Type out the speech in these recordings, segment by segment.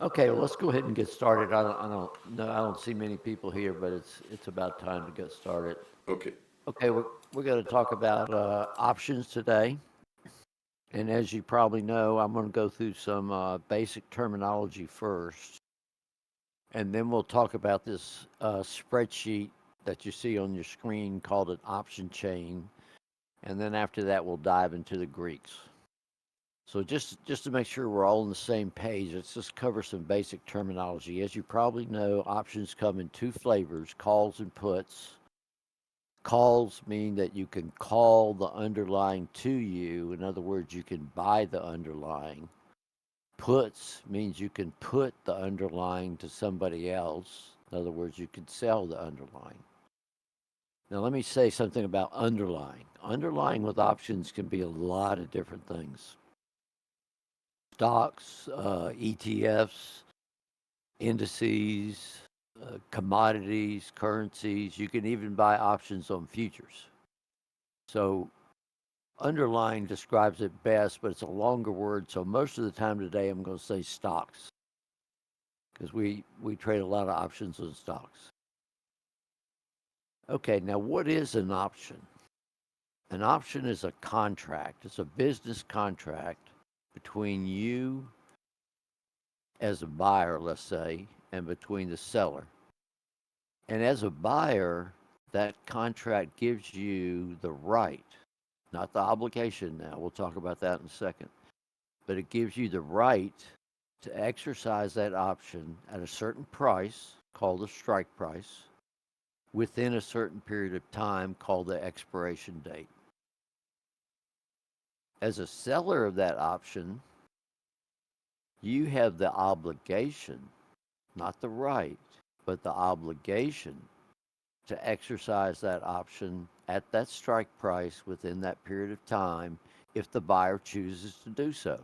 Okay, well, let's go ahead and get started. I don't see many people here, but it's about time to get started. Okay. Okay, we're going to talk about options today, and as you probably know, I'm going to go through some basic terminology first, and then we'll talk about this spreadsheet that you see on your screen called an option chain, and then after that, we'll dive into the Greeks. So just to make sure we're all on the same page, let's just cover some basic terminology. As you probably know, options come in two flavors, calls and puts. Calls mean that you can call the underlying to you. In other words, you can buy the underlying. Puts means you can put the underlying to somebody else. In other words, you can sell the underlying. Now, let me say something about underlying. Underlying with options can be a lot of different things: stocks, ETFs, indices, commodities, currencies. You can even buy options on futures. So, underlying describes it best, but it's a longer word. So, most of the time today, I'm going to say stocks because we trade a lot of options on stocks. Okay, now what is an option? An option is a contract, it's a business contract between you as a buyer, let's say, and between the seller. And as a buyer, that contract gives you the right, not the obligation now. We'll talk about that in a second. But it gives you the right to exercise that option at a certain price called the strike price within a certain period of time called the expiration date. As a seller of that option, you have the obligation, not the right, but the obligation to exercise that option at that strike price within that period of time if the buyer chooses to do so.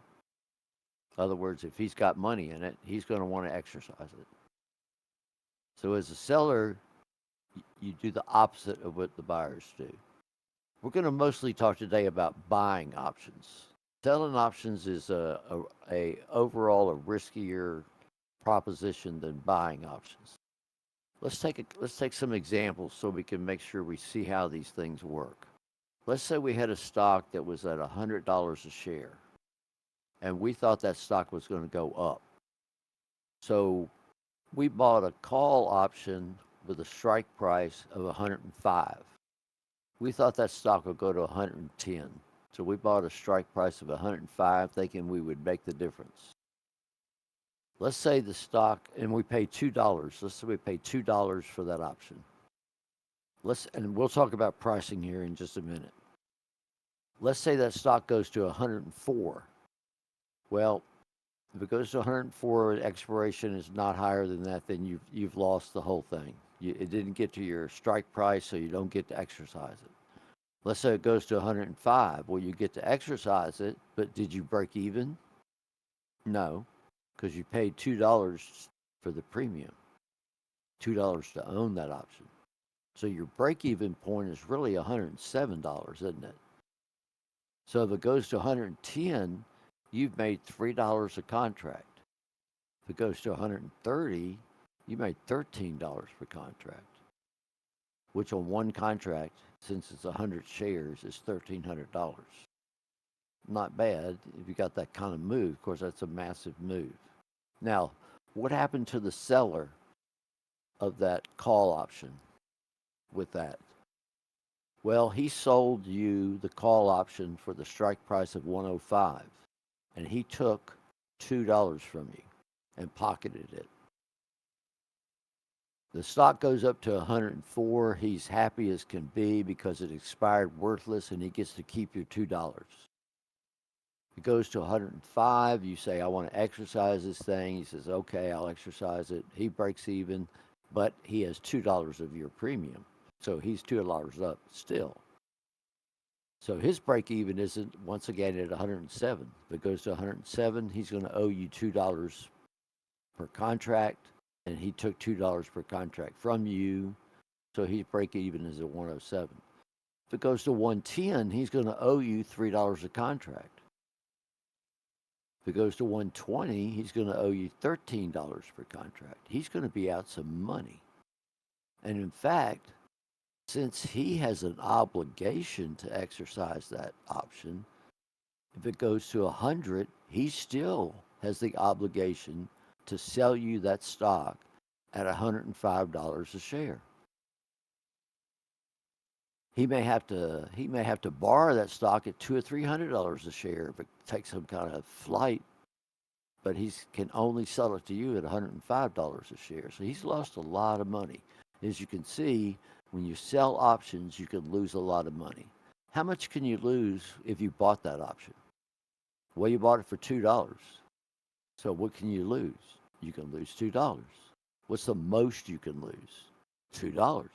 In other words, if he's got money in it, he's going to want to exercise it. So as a seller, you do the opposite of what the buyers do. We're going to mostly talk today about buying options. Selling options is a overall a riskier proposition than buying options. Let's take some examples so we can make sure we see how these things work. Let's say we had a stock that was at $100 a share, and we thought that stock was going to go up. So we bought a call option with a strike price of 105. We thought that stock would go to 110. So we bought a strike price of 105 thinking we would make the difference. Let's say the stock, and we paid $2. Let's say we paid $2 for that option. And we'll talk about pricing here in just a minute. Let's say that stock goes to 104. Well, if it goes to 104, expiration is not higher than that, then you've lost the whole thing. It didn't get to your strike price, so you don't get to exercise it. Let's say it goes to 105. Well, you get to exercise it, but did you break even? No, because you paid $2 for the premium, $2 to own that option. So your break even point is really $107, isn't it? So if it goes to 110, you've made $3 a contract. If it goes to 130, you made $13 per contract, which on one contract, since it's 100 shares, is $1,300. Not bad if you got that kind of move. Of course, that's a massive move. Now, what happened to the seller of that call option with that? Well, he sold you the call option for the strike price of 105, and he took $2 from you and pocketed it. The stock goes up to 104. He's happy as can be because it expired worthless and he gets to keep your $2. It goes to 105. You say, I want to exercise this thing. He says, okay, I'll exercise it. He breaks even, but he has $2 of your premium. So he's $2 up still. So his break even isn't once again at 107. If it goes to 107, he's going to owe you $2 per contract, and he took $2 per contract from you. So his break even is at 107. If it goes to 110, he's going to owe you $3 a contract. If it goes to 120, he's going to owe you $13 per contract. He's going to be out some money. And in fact, since he has an obligation to exercise that option, if it goes to 100, he still has the obligation to sell you that stock at $105 a share. He may have to borrow that stock at $200 or $300 a share if it takes some kind of flight, but he can only sell it to you at $105 a share. So he's lost a lot of money. As you can see, when you sell options, you can lose a lot of money. How much can you lose if you bought that option? Well, you bought it for $2. So what can you lose? You can lose $2. What's the most you can lose? $2.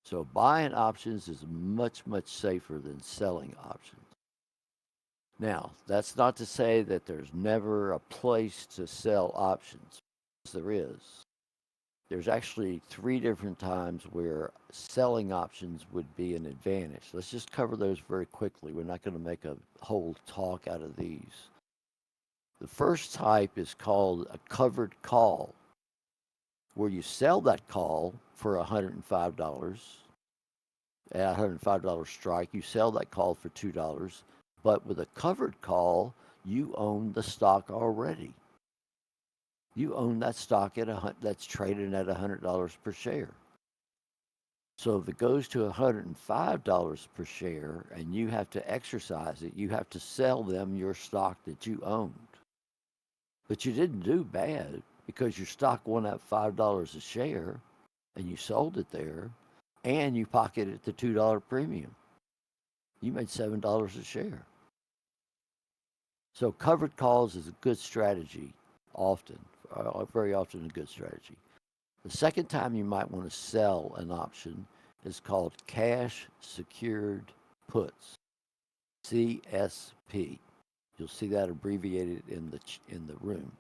So buying options is much, much safer than selling options. Now, that's not to say that there's never a place to sell options. There is. There's actually 3 different times where selling options would be an advantage. Let's just cover those very quickly. We're not going to make a whole talk out of these. The first type is called a covered call, where you sell that call for $105. At $105 strike, you sell that call for $2. But with a covered call, you own the stock already. You own that stock that's traded at $100 per share. So if it goes to $105 per share and you have to exercise it, you have to sell them your stock that you owned. But you didn't do bad because your stock went up $5 a share and you sold it there and you pocketed the $2 premium. You made $7 a share. So covered calls is a good strategy, often, very often a good strategy. The second time you might want to sell an option is called cash secured puts, CSP. You'll see that abbreviated in the room.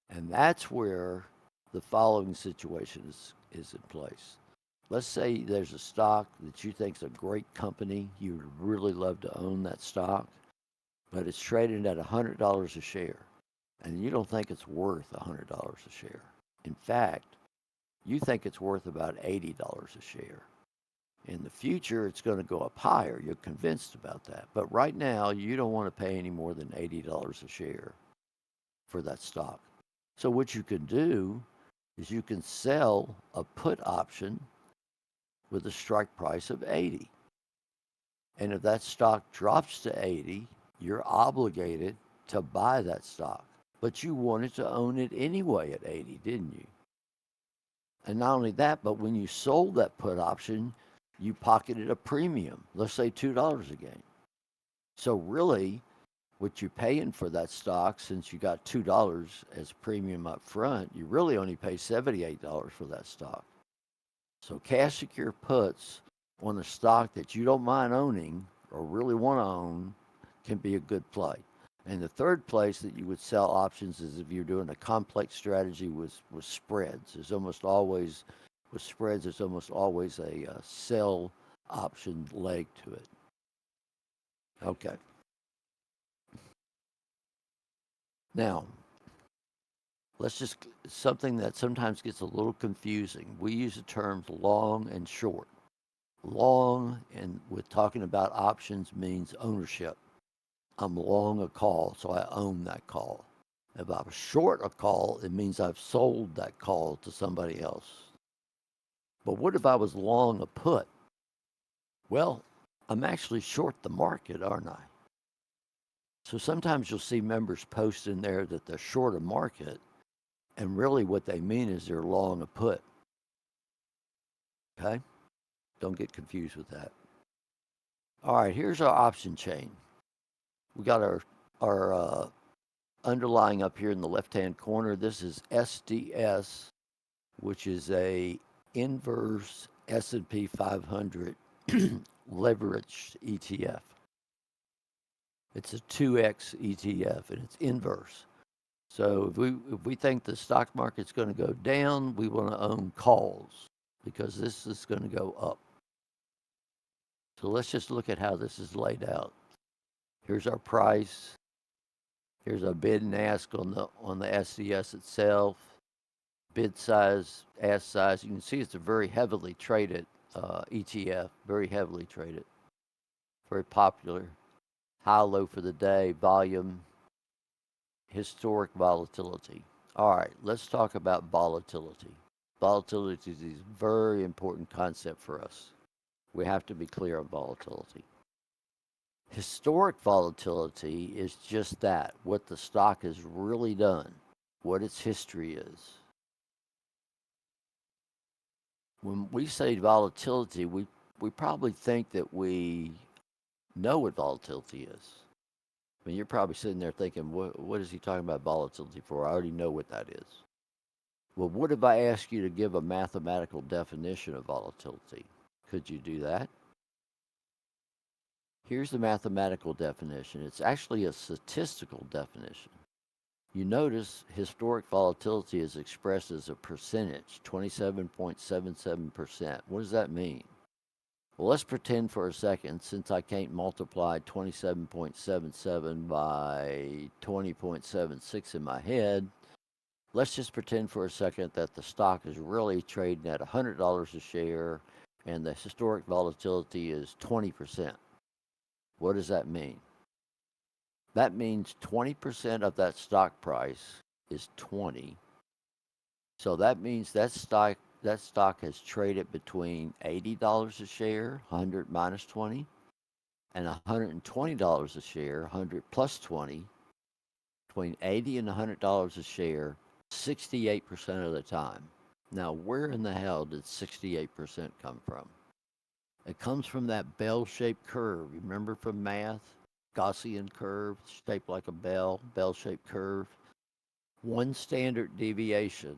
And that's where the following situation is in place. Let's say there's a stock that you think is a great company. You would really love to own that stock, but it's traded at $100 a share, and you don't think it's worth $100 a share. In fact, you think it's worth about $80 a share. In the future, it's going to go up higher. You're convinced about that. But right now, you don't want to pay any more than $80 a share for that stock. So what you can do is you can sell a put option with a strike price of 80. And if that stock drops to 80, you're obligated to buy that stock. But you wanted to own it anyway at 80, didn't you? And not only that, but when you sold that put option, you pocketed a premium, let's say $2 again. So really, what you're paying for that stock, since you got $2 as premium up front, you really only pay $78 for that stock. So cash secure puts on a stock that you don't mind owning or really want to own can be a good play. And the third place that you would sell options is if you're doing a complex strategy with spreads. There's almost always, with spreads, there's almost always a sell option leg to it. Okay. Now, something that sometimes gets a little confusing. We use the terms long and short. Long, and with talking about options, means ownership. I'm long a call, so I own that call. If I'm short a call, it means I've sold that call to somebody else. But what if I was long a put? Well, I'm actually short the market, aren't I? So sometimes you'll see members post in there that they're short a market, and really what they mean is they're long a put. Okay? Don't get confused with that. All right, here's our option chain. We got our underlying up here in the left-hand corner. This is SDS, which is a inverse S&P 500 leveraged ETF. It's a 2x ETF, and it's inverse. So if we think the stock market's going to go down, we want to own calls because this is going to go up. So let's just look at how this is laid out. Here's our price. Here's our bid and ask on the SCS itself. Bid size, ask size. You can see it's a very heavily traded ETF, very heavily traded, very popular. High low for the day, volume, historic volatility. All right, let's talk about volatility. Volatility is a very important concept for us. We have to be clear on volatility. Historic volatility is just that, what the stock has really done, what its history is. When we say volatility, we probably think that we know what volatility is. I mean, you're probably sitting there thinking, what is he talking about volatility for? I already know what that is. Well, what if I ask you to give a mathematical definition of volatility? Could you do that? Here's the mathematical definition. It's actually a statistical definition. You notice historic volatility is expressed as a percentage, 27.77%. What does that mean? Well, let's pretend for a second, since I can't multiply 27.77 by 20.76 in my head, let's just pretend for a second that the stock is really trading at $100 a share and the historic volatility is 20%. What does that mean? That means 20% of that stock price is 20. So that means that stock has traded between $80 a share, 100 minus 20, and $120 a share, 100 plus 20, between $80 and $100 a share, 68% of the time. Now, where in the hell did 68% come from? It comes from that bell-shaped curve. You remember from math? Gaussian curve, shaped like a bell-shaped curve. One standard deviation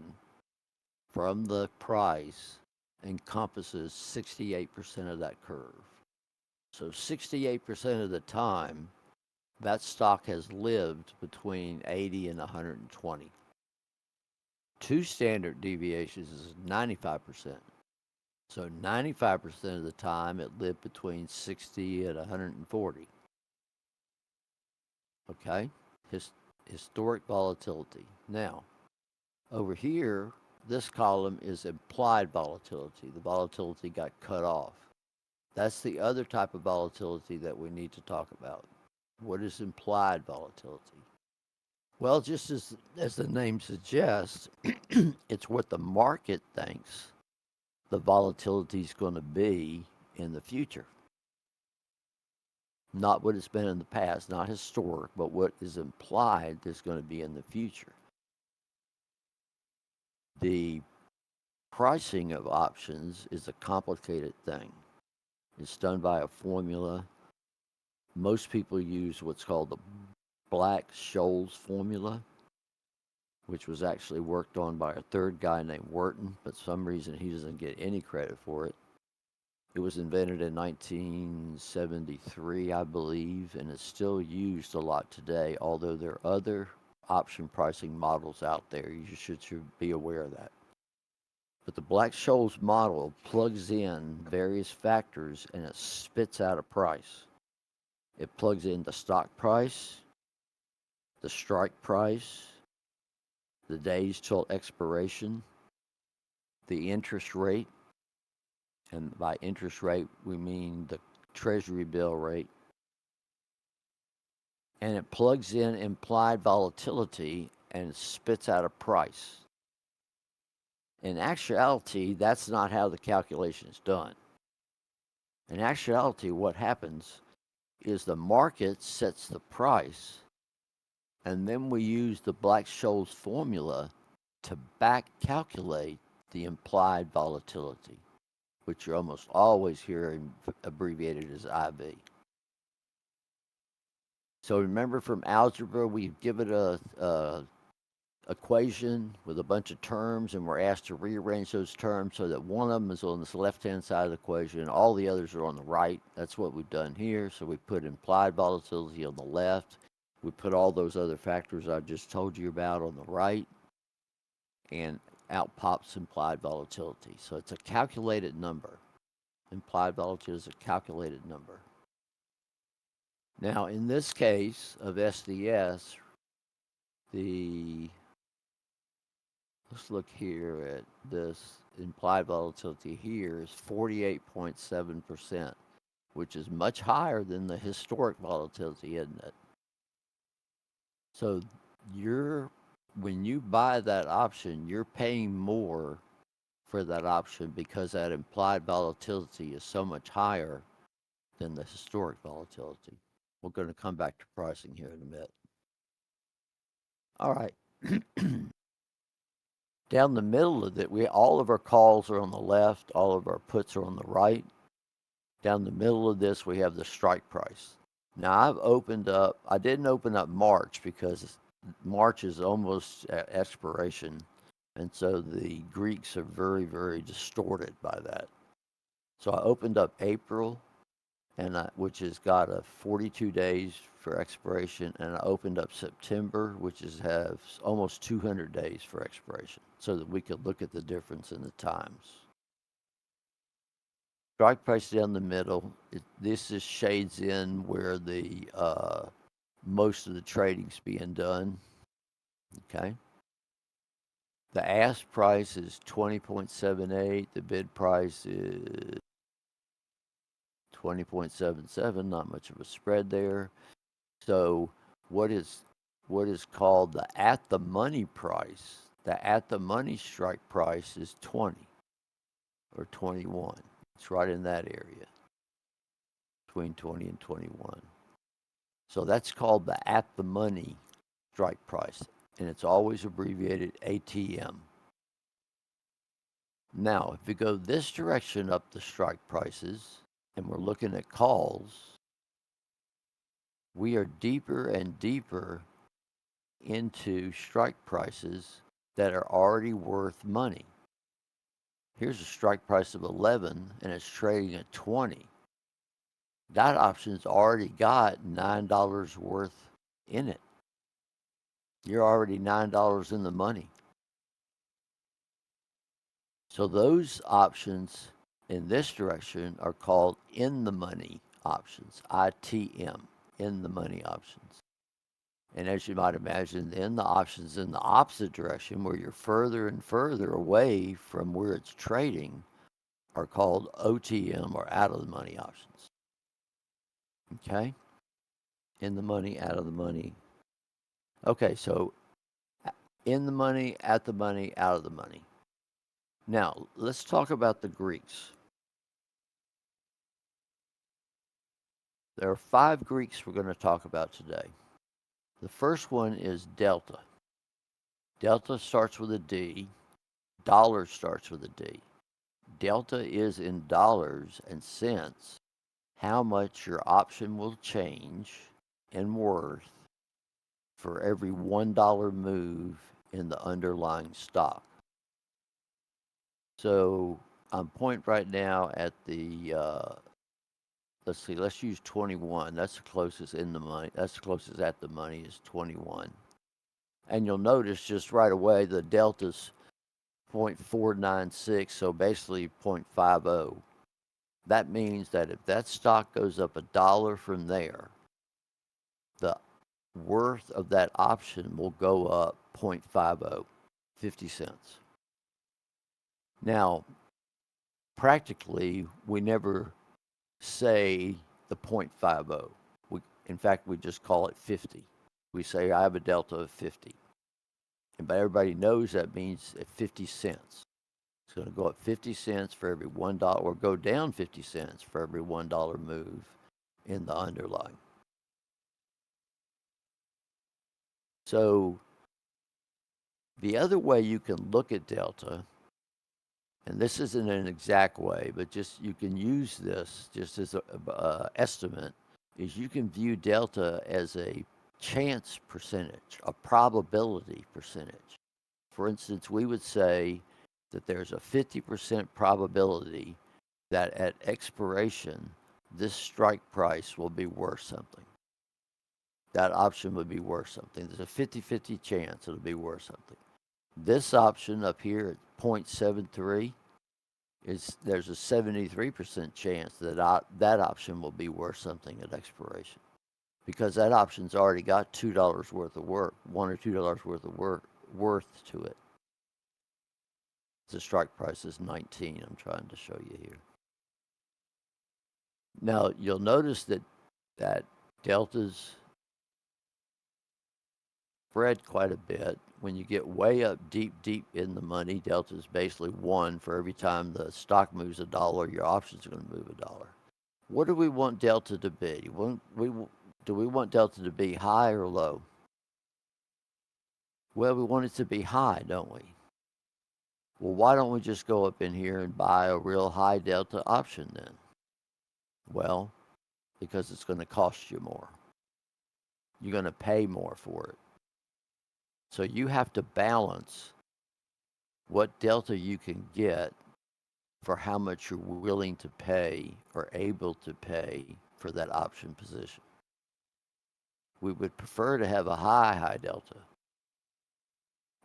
from the price encompasses 68% of that curve. So 68% of the time, that stock has lived between 80 and 120. Two standard deviations is 95%. So 95% of the time, it lived between 60 and 140. Okay? Historic volatility. Now, over here, this column is implied volatility. The volatility got cut off. That's the other type of volatility that we need to talk about. What is implied volatility? Well, just as the name suggests, it's what the market thinks the volatility is going to be in the future. Not what it's been in the past, not historic, but what is implied is going to be in the future. The pricing of options is a complicated thing. It's done by a formula. Most people use what's called the Black-Scholes formula, which was actually worked on by a third guy named Wharton, but for some reason he doesn't get any credit for it. It was invented in 1973, I believe, and it's still used a lot today, although there are other option pricing models out there. You should be aware of that. But the Black-Scholes model plugs in various factors and it spits out a price. It plugs in the stock price, the strike price, the days till expiration, the interest rate, and by interest rate we mean the treasury bill rate, and it plugs in implied volatility and spits out a price. In actuality, that's not how the calculation is done. In actuality, what happens is the market sets the price, and then we use the Black-Scholes formula to back calculate the implied volatility, which you almost always hear abbreviated as IV. So remember from algebra, we give it a equation with a bunch of terms, and we're asked to rearrange those terms so that one of them is on this left-hand side of the equation, and all the others are on the right. That's what we've done here. So we put implied volatility on the left. We put all those other factors I just told you about on the right, and out pops implied volatility. So it's a calculated number. Implied volatility is a calculated number. Now, in this case of SDS, the let's look here at this implied volatility here is 48.7%, which is much higher than the historic volatility, isn't it? So you're when you buy that option, you're paying more for that option because that implied volatility is so much higher than the historic volatility. We're going to come back to pricing here in a minute. All right. Down the middle of it, we all of our calls are on the left, all of our puts are on the right. Down the middle of this, we have the strike price. Now I've opened up. I didn't open up March because March is almost at expiration, and so the Greeks are very, very distorted by that. So I opened up April, which has got a 42 days for expiration, and I opened up September, which has almost 200 days for expiration, so that we could look at the difference in the times. Strike price down the middle. This is shades in where the most of the trading's being done. Okay. The ask price is 20.78. The bid price is 20.77. Not much of a spread there. So what is called the at the money price? The at the money strike price is 20 or 21. It's right in that area between 20 and 21. So that's called the at the money strike price, and it's always abbreviated ATM. Now, if we go this direction up the strike prices and we're looking at calls, we are deeper and deeper into strike prices that are already worth money. Here's a strike price of 11 and it's trading at 20. That option's already got $9 worth in it. You're already $9 in the money. So those options in this direction are called in the money options, ITM, in the money options. And as you might imagine, then the options in the opposite direction, where you're further and further away from where it's trading, are called OTM or out of the money options. Okay? In the money, out of the money. Okay, so in the money, at the money, out of the money. Now, let's talk about the Greeks. There are 5 Greeks we're going to talk about today. The first one is delta. Delta starts with a D. Dollar starts with a D. Delta is in dollars and cents how much your option will change in worth for every $1 move in the underlying stock. So I'm pointing right now at the, let's see, let's use 21. That's the closest in the money. That's the closest at the money is 21. And you'll notice just right away the delta's 0.496, so basically 0.50. That means that if that stock goes up $1 from there, the worth of that option will go up 0.50, 50 cents. Now, practically, we never say the 0.50. In fact, we just call it 50. We say I have a delta of 50. But everybody knows that means at 50 cents. It's going to go up 50 cents for every $1, or go down 50 cents for every $1 move in the underlying. So the other way you can look at delta, and this isn't an exact way, but just you can use this just as an estimate, is you can view delta as a chance percentage, a probability percentage. For instance, we would say that there's a 50% probability that at expiration, this strike price will be worth something. That option would be worth something. There's a 50-50 chance it'll be worth something. This option up here at 0.73 there's a 73% chance that that option will be worth something at expiration. because that option's already got $2 worth of work, $1 or $2 worth of worth to it. The strike price is 19. I'm trying to show you here. Now you'll notice that deltas spread quite a bit. When you get way up deep in the money, delta is basically 1 for every time the stock moves $1, your options are going to move $1. What do we want delta to be? Do we want delta to be high or low? Well, we want it to be high, don't we? Well, why don't we just go up in here and buy a real high delta option then? Well, because it's going to cost you more. You're going to pay more for it. So you have to balance what delta you can get for how much you're willing to pay or able to pay for that option position. We would prefer to have a high delta,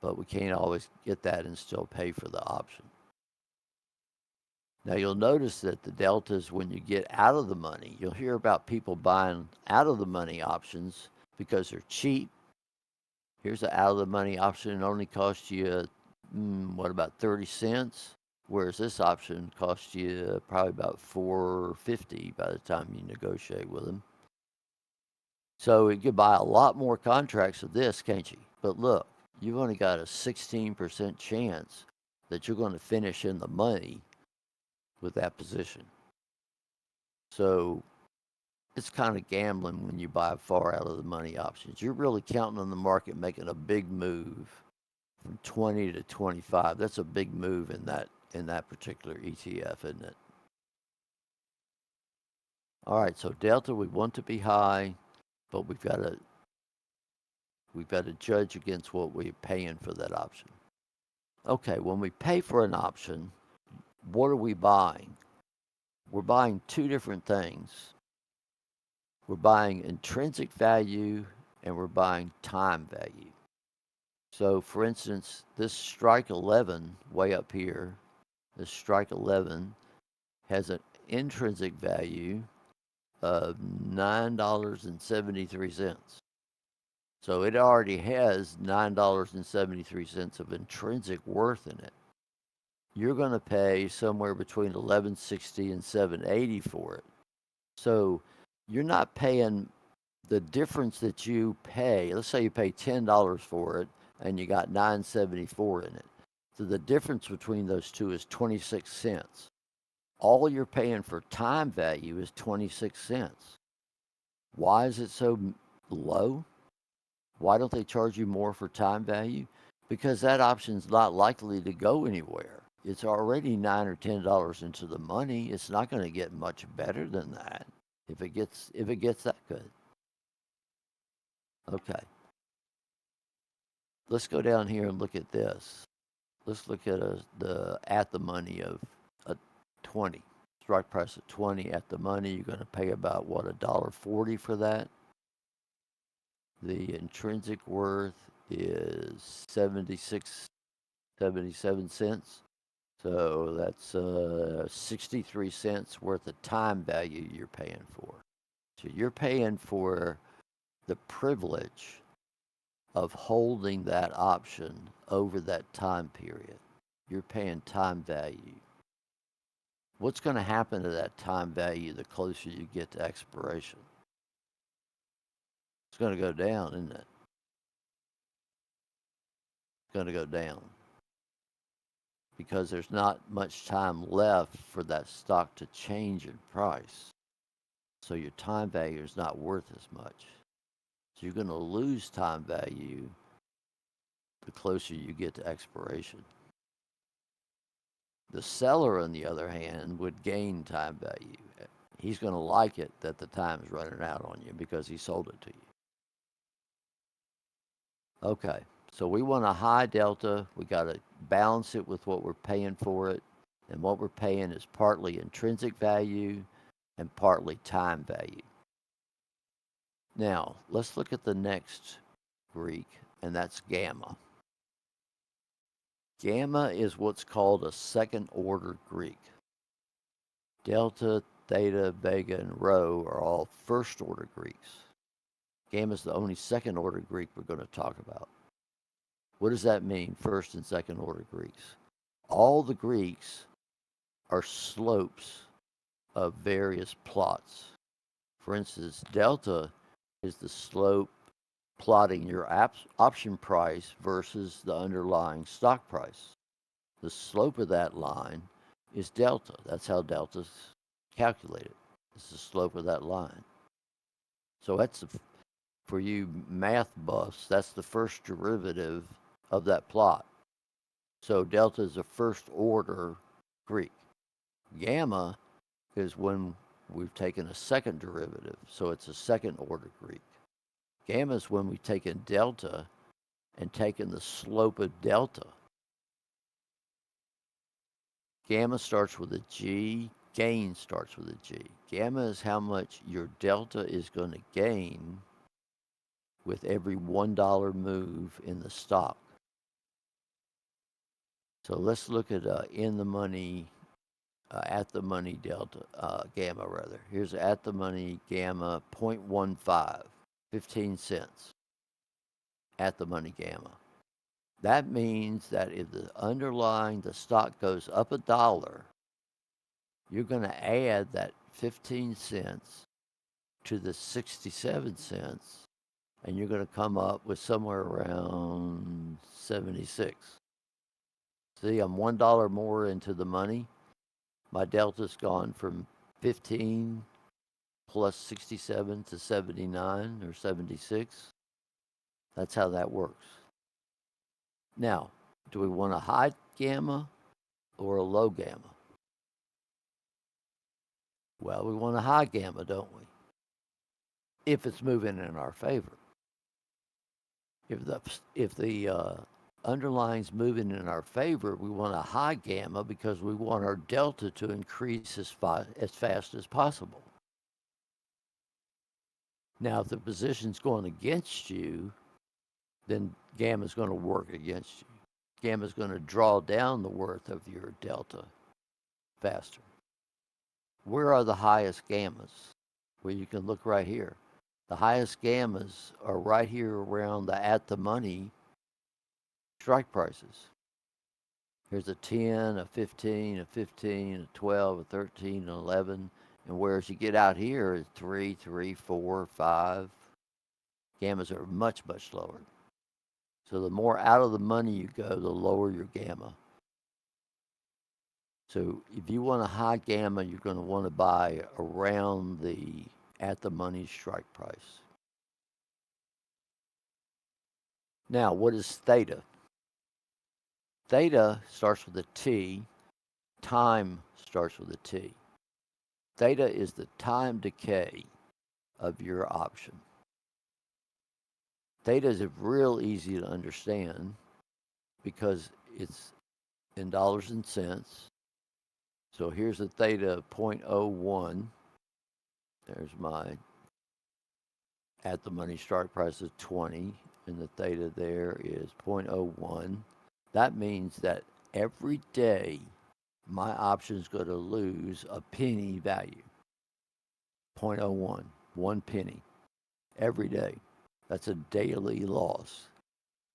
but we can't always get that and still pay for the option. Now you'll notice that the deltas, when you get out of the money, you'll hear about people buying out of the money options because they're cheap. Here's an out of the money option, it only costs you, what, about 30 cents? Whereas this option costs you probably about $4.50 by the time you negotiate with them. So you could buy a lot more contracts of this, can't you? But look, you've only got a 16% chance that you're going to finish in the money with that position. So it's kind of gambling when you buy far out of the money options. You're really counting on the market making a big move from 20 to 25. That's a big move in that particular ETF, isn't it? All right, so delta we want to be high, but we've got to judge against what we're paying for that option. Okay, when we pay for an option, what are we buying? We're buying two different things. We're buying intrinsic value and we're buying time value. So, for instance, this strike 11 way up here, this strike 11 has an intrinsic value of $9.73. So it already has $9.73 of intrinsic worth in it. You're going to pay somewhere between $11.60 and $7.80 for it. So you're not paying the difference that you pay. Let's say you pay $10 for it and you got $9.74 in it. So the difference between those two is 26 cents. All you're paying for time value is 26 cents. Why is it so low? Why don't they charge you more for time value? Because that option's not likely to go anywhere. It's already $9 or $10 into the money. It's not going to get much better than that if it gets that good. Okay. Let's go down here and look at this. Let's look at the at the money of a 20. Strike price of 20 at the money. You're going to pay about what, $1.40 for that. The intrinsic worth is 77 cents. So that's 63 cents worth of time value you're paying for. So you're paying for the privilege of holding that option over that time period. You're paying time value. What's going to happen to that time value the closer you get to expiration? It's going to go down, isn't it? It's going to go down because there's not much time left for that stock to change in price. So your time value is not worth as much. So you're going to lose time value the closer you get to expiration. The seller, on the other hand, would gain time value. He's going to like it that the time is running out on you because he sold it to you. Okay, so we want a high delta. We got to balance it with what we're paying for it. And what we're paying is partly intrinsic value and partly time value. Now, let's look at the next Greek, and that's gamma. Gamma is what's called a second order Greek. Delta, theta, vega, and rho are all first order Greeks. Gamma is the only second order Greek we're going to talk about. What does that mean, first and second order Greeks? All the Greeks are slopes of various plots. For instance, delta is the slope plotting your option price versus the underlying stock price. The slope of that line is delta. That's how delta's calculated. It's the slope of that line. So that's for you math buffs, that's the first derivative of that plot. So delta is a first order Greek. Gamma is when we've taken a second derivative, so it's a second order Greek. Gamma is when we've taken delta and taken the slope of delta. Gamma starts with a G, gain starts with a G. Gamma is how much your delta is going to gain with every $1 move in the stock. So let's look at in the money, at the money delta, gamma rather. Here's at the money gamma 0.15, 15 cents at the money gamma. That means that if the underlying, the stock goes up $1, you're going to add that 15 cents to the 67 cents, and you're going to come up with somewhere around 76. See, I'm $1 more into the money. My delta's gone from 15 plus 67 to 79 or 76. That's how that works. Now, do we want a high gamma or a low gamma? Well, we want a high gamma, don't we? If it's moving in our favor. If the underlying's moving in our favor, we want a high gamma because we want our delta to increase as fast as possible. Now, if the position's going against you, then gamma is going to work against you. Gamma is going to draw down the worth of your delta faster. Where are the highest gammas? Well, you can look right here. The highest gammas are right here around the at the money strike prices. Here's a 10, a 15, a 15, a 12, a 13, an 11. And whereas you get out here is 3, 3, 4, 5. Gammas are much, much lower. So the more out of the money you go, the lower your gamma. So if you want a high gamma, you're going to want to buy around the at the money strike price. Now, what is theta? Theta starts with a T. Time starts with a T. Theta is the time decay of your option. Theta is real easy to understand because it's in dollars and cents. So here's a theta of 0.01. There's my at the money strike price of 20, and the theta there is 0.01. That means that every day my option is going to lose a penny value. 0.01, 1 penny every day. That's a daily loss.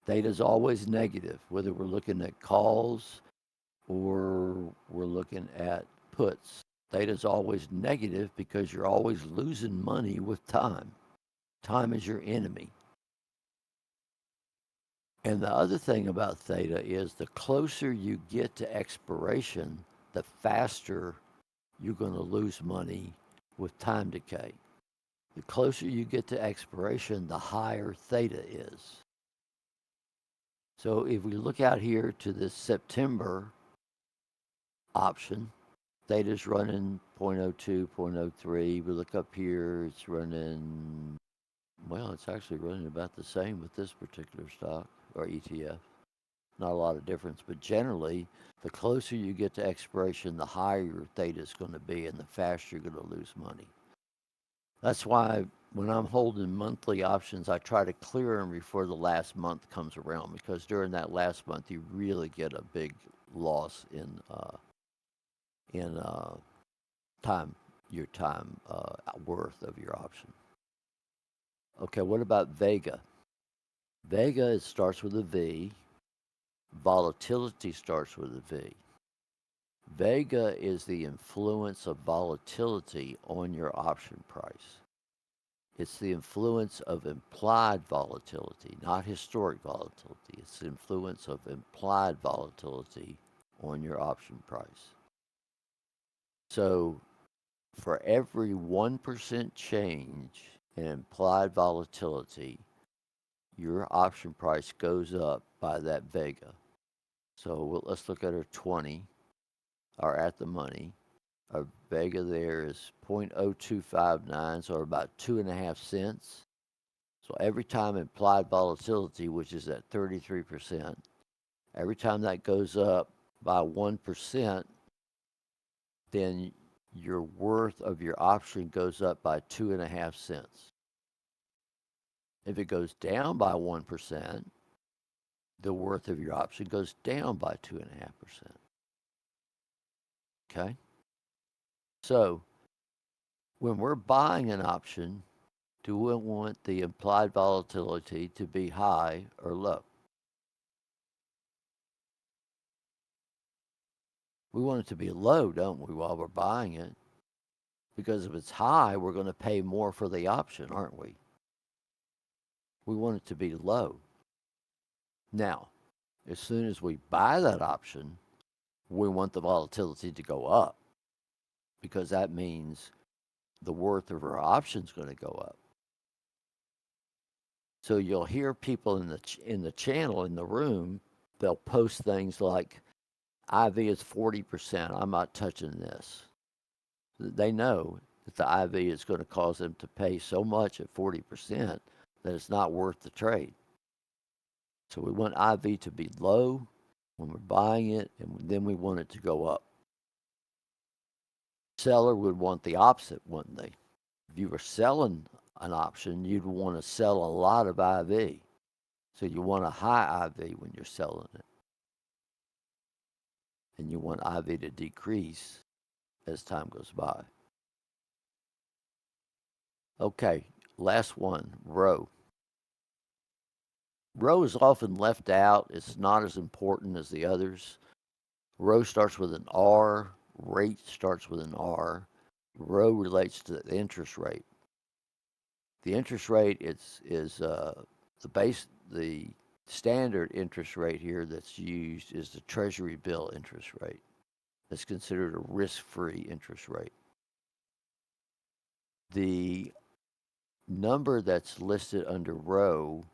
Theta is always negative, whether we're looking at calls or we're looking at puts. Theta is always negative because you're always losing money with time. Time is your enemy. And the other thing about theta is the closer you get to expiration, the faster you're going to lose money with time decay. The closer you get to expiration, the higher theta is. So if we look out here to this September option, theta is running 0.02, 0.03. We look up here, it's running, well, it's actually running about the same with this particular stock or ETF. Not a lot of difference, but generally, the closer you get to expiration, the higher your theta is going to be and the faster you're going to lose money. That's why when I'm holding monthly options, I try to clear them before the last month comes around, because during that last month, you really get a big loss in time, your time worth of your option. Okay, what about Vega? Vega, it starts with a V. Volatility starts with a V. Vega is the influence of volatility on your option price. It's the influence of implied volatility, not historic volatility. It's the influence of implied volatility on your option price. So for every 1% change in implied volatility, your option price goes up by that Vega. So let's look at our 20, or at the money. Our Vega there is 0.0259, so about 2.5 cents. So every time implied volatility, which is at 33%, every time that goes up by 1%, then your worth of your option goes up by 2.5 cents. If it goes down by 1%, the worth of your option goes down by 2.5%. Okay? So when we're buying an option, do we want the implied volatility to be high or low? We want it to be low, don't we, while we're buying it? Because if it's high, we're going to pay more for the option, aren't we? We want it to be low. Now, as soon as we buy that option, we want the volatility to go up because that means the worth of our option is going to go up. So you'll hear people in the channel in the room, they'll post things like IV is 40%. I'm not touching this. They know that the IV is going to cause them to pay so much at 40% that it's not worth the trade. So we want IV to be low when we're buying it, and then we want it to go up. Seller would want the opposite, wouldn't they? If you were selling an option, you'd want to sell a lot of IV. So you want a high IV when you're selling it. And you want IV to decrease as time goes by. Okay, last one, row. Row is often left out. It's not as important as the others. Row starts with an R. Rate starts with an R. Row relates to the interest rate. The interest rate is the standard interest rate here that's used is the Treasury bill interest rate. It's considered a risk-free interest rate. The number that's listed under row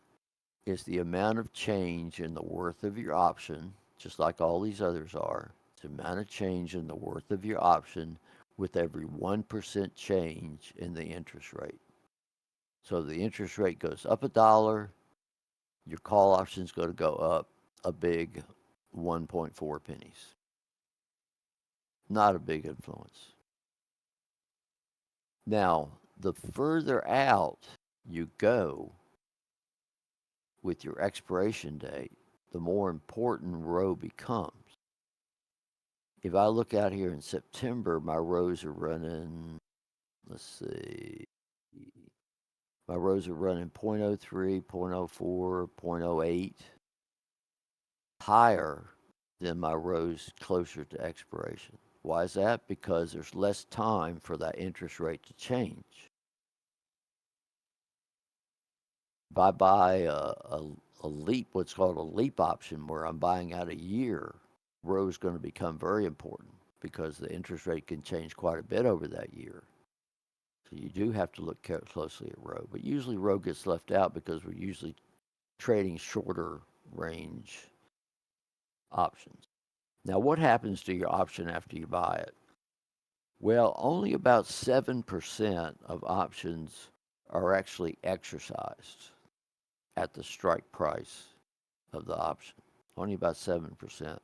is the amount of change in the worth of your option, just like all these others are. It's the amount of change in the worth of your option with every 1% change in the interest rate. So the interest rate goes up $1, your call option is going to go up a big 1.4 pennies. Not a big influence. Now, the further out you go with your expiration date, the more important row becomes. If I look out here in September, my rows are running, let's see, my rows are running 0.03, 0.04, 0.08, higher than my rows closer to expiration. Why is that? Because there's less time for that interest rate to change. If I buy a leap, what's called a leap option, where I'm buying out a year, row is going to become very important because the interest rate can change quite a bit over that year. So you do have to look closely at row, but usually row gets left out because we're usually trading shorter range options. Now, what happens to your option after you buy it? Well, only about 7% of options are actually exercised at the strike price of the option. Only about 7%.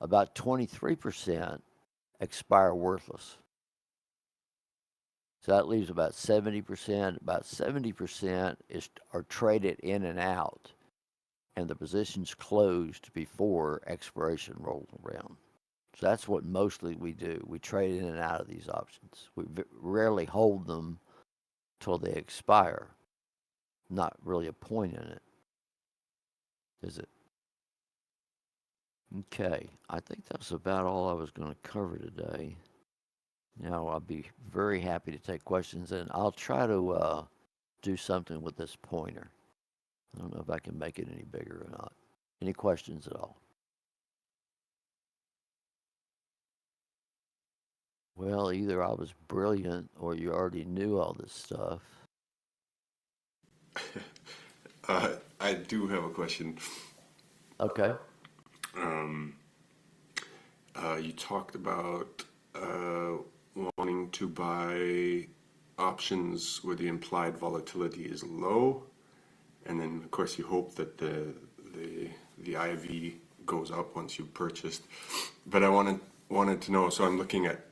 About 23% expire worthless. So that leaves about 70%. About 70% are traded in and out, and the position's closed before expiration rolls around. So that's what mostly we do. We trade in and out of these options. We rarely hold them till they expire. not really a point in it, is it? Okay, I think that's about all I was going to cover today. Now, I'll be very happy to take questions, and I'll try to do something with this pointer. I don't know if I can make it any bigger or not. Any questions at all? Well, either I was brilliant or you already knew all this stuff. I do have a question. Okay. Um, you talked about uh, wanting to buy options where the implied volatility is low, and then of course you hope that the the IV goes up once you've purchased. But I wanted to know. So I'm looking at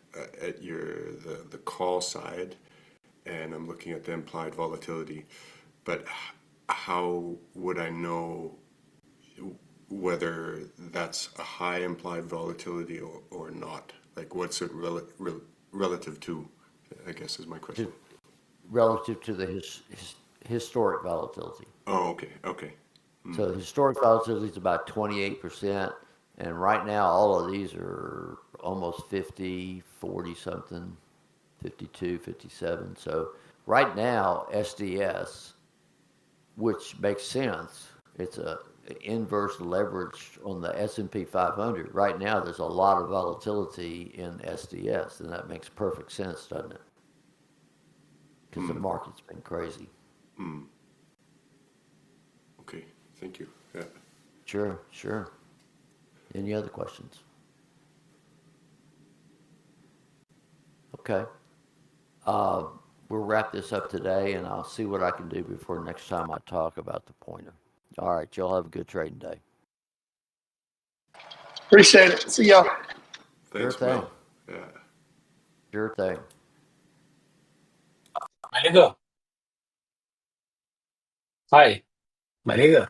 your the call side, and I'm looking at the implied volatility. But how would I know whether that's a high implied volatility or not? Like, what's it relative to? I guess is my question. To, relative to the historic volatility. Oh, okay, okay. So the historic volatility is about 28%. And right now, all of these are almost 50, 40 something, 52, 57. So right now, SDS, which makes sense, it's a inverse leverage on the S&P 500. Right now, there's a lot of volatility in SDS, and that makes perfect sense, doesn't it? Because the Mm, market's been crazy. mm, okay, thank you. Yeah. Sure, sure. Any other questions? Okay. Uh, we'll wrap this up today, and I'll see what I can do before next time I talk about the pointer. All right, y'all have a good trading day. Appreciate it. See y'all. Sure Thanks, thing. Mel. Yeah. Sure thing. Melegor. Hi, Melegor.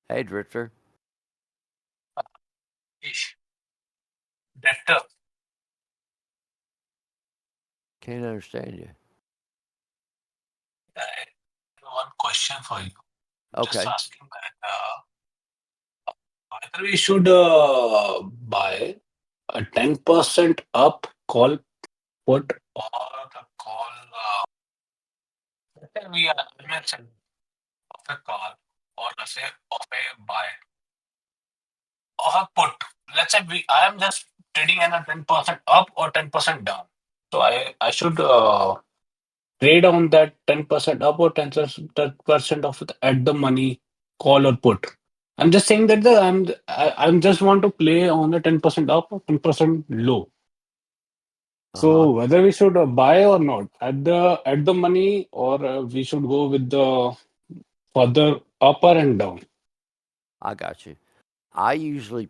Hey, Drifter. Ish. Doctor, Can't understand you. I have one question for you. Just Okay. asking that whether we should buy a 10% up call put or the call, let's say we are mentioned of a call or let's say of a buy or a put. Let's say I am just trading in a 10% up or 10% down. So I should trade on that 10% up or 10% of it at the money call or put. I'm just saying that I'm just want to play on the 10% up or 10% low. Uh huh. So whether we should buy or not at the money or we should go with the further upper and down. I got you. I usually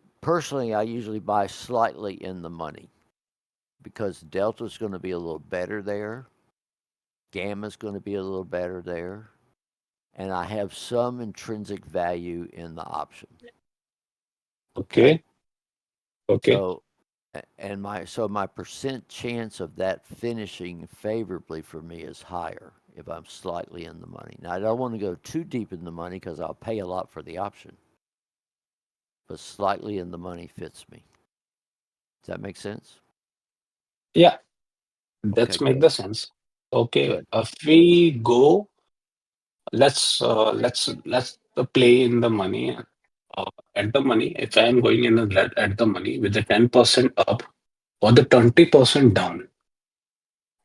buy slightly in the money because Delta's going to be a little better there. Gamma's going to be a little better there. And I have some intrinsic value in the option. Okay. Okay. Okay. So, my percent chance of that finishing favorably for me is higher if I'm slightly in the money. Now, I don't want to go too deep in the money because I'll pay a lot for the option, but slightly in the money fits me. Does that make sense? Yeah, Okay, that's make good. the sense. Okay. Good. If we go, let's play in the money. At the money, if I am going in a red at the money with the 10% up or the 20% down,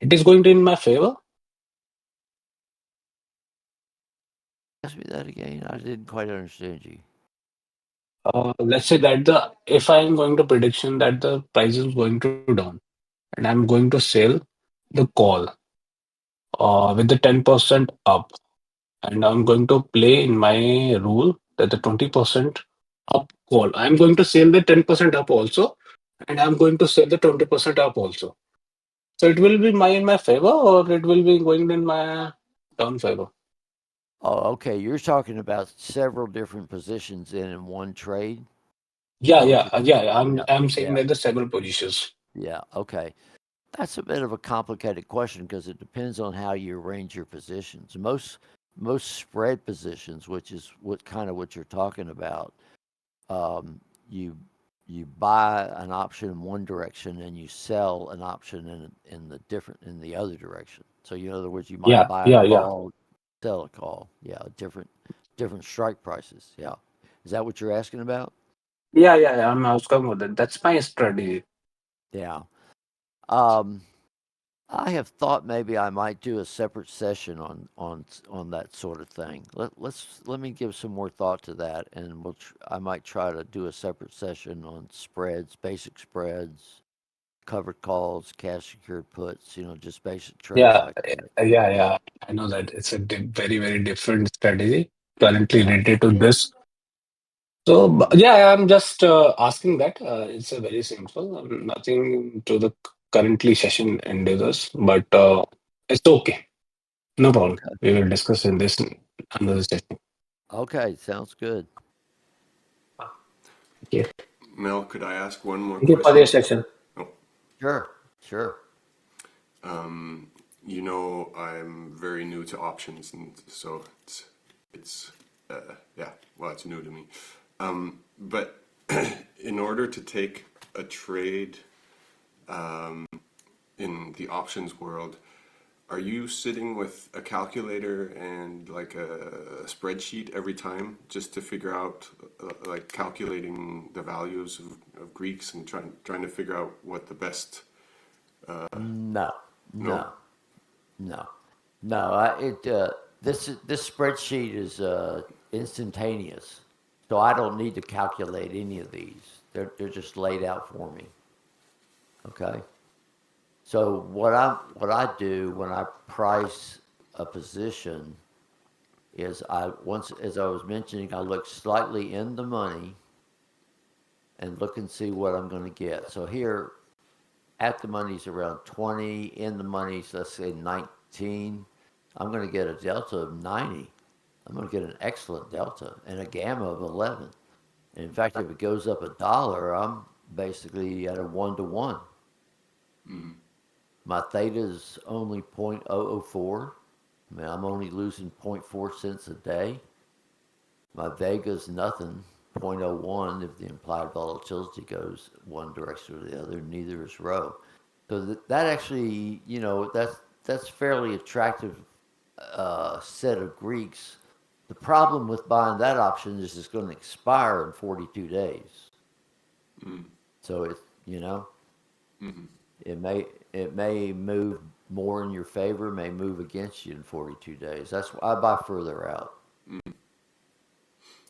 it is going to in my favor. Ask me that again. I didn't quite understand you. Let's say that the if I am going to prediction that the price is going to down and I'm going to sell the call with the 10% up and I'm going to play in my rule that the 20% up call. I'm going to sell the 10% up also and I'm going to sell the 20% up also. So it will be in my favor or it will be going in my down favor. Oh, okay. You're talking about several different positions in one trade. Is Yeah, that what yeah, you're? yeah. Yeah, I'm saying yeah, that the several positions. yeah. Okay. That's a bit of a complicated question because it depends on how you arrange your positions. most spread positions, which is what you're talking about, you you buy an option in one direction and you sell an option in the other direction. So in other words, you might Yeah, buy a yeah, yeah. call, sell a call. Yeah, different strike prices. Yeah, is that what you're asking about? Yeah, yeah, yeah. I was talking about that. That's my strategy. Yeah. Um, I have thought maybe I might do a separate session on that sort of thing. Let me give some more thought to that, and I might try to do a separate session on spreads, basic spreads, covered calls, cash secured puts. Just basic trades Yeah, like that. yeah, yeah. I know that it's a very, very different strategy currently Yeah. related to this. So, yeah, I'm just asking that. It's a very simple, nothing to the currently session endeavors, but it's okay. No problem. Okay. We will discuss in this another session. Okay. Sounds good. Thank you. Mel, could I ask one more Thank you for question? this session. Oh, Sure. Sure. I'm very new to options, and so it's yeah, well, it's new to me. But in order to take a trade in the options world, are you sitting with a calculator and like a spreadsheet every time just to figure out, like calculating the values of Greeks and trying to figure out what the best? No. No. No. No. No. This spreadsheet is instantaneous, so I don't need to calculate any of these. They're just laid out for me. Okay. So what I do when I price a position is as I was mentioning, I look slightly in the money and look and see what I'm going to get. So here at the money's around 20, in the money's let's say 19. I'm going to get a delta of 90. I'm going to get an excellent delta and a gamma of 11. And in fact, if it goes up $1, I'm basically at a 1 to 1. My theta is only 0.004. I mean, I'm only losing zero point 0.4 cents a day. My Vega's nothing, 0.01 if the implied volatility goes one direction or the other. Neither is rho. So that actually, that's fairly attractive set of Greeks. The problem with buying that option is it's going to expire in 42 days. So it may move more in your favor, may move against you in 42 days. That's why I buy further out.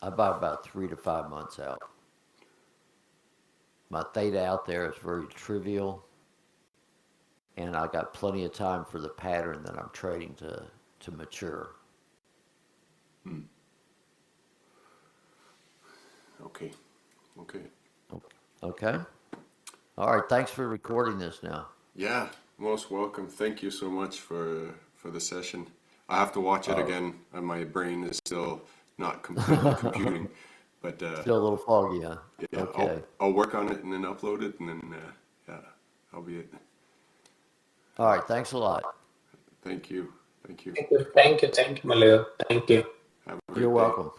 I buy about 3 to 5 months out. My theta out there is very trivial, and I got plenty of time for the pattern that I'm trading to mature. Okay. Okay. Okay. All right. Thanks for recording this now. Yeah, most welcome. Thank you so much for the session. I have to watch it All again, and my brain is still not completely right. computing. But Still a little foggy, huh? yeah, Okay. I'll work on it and then upload it, and then yeah, I'll be it. All right. Thanks a lot. Thank you. Thank you. Thank you. Thank you. Thank you, Melegor. Thank you. Have a You're great day. welcome.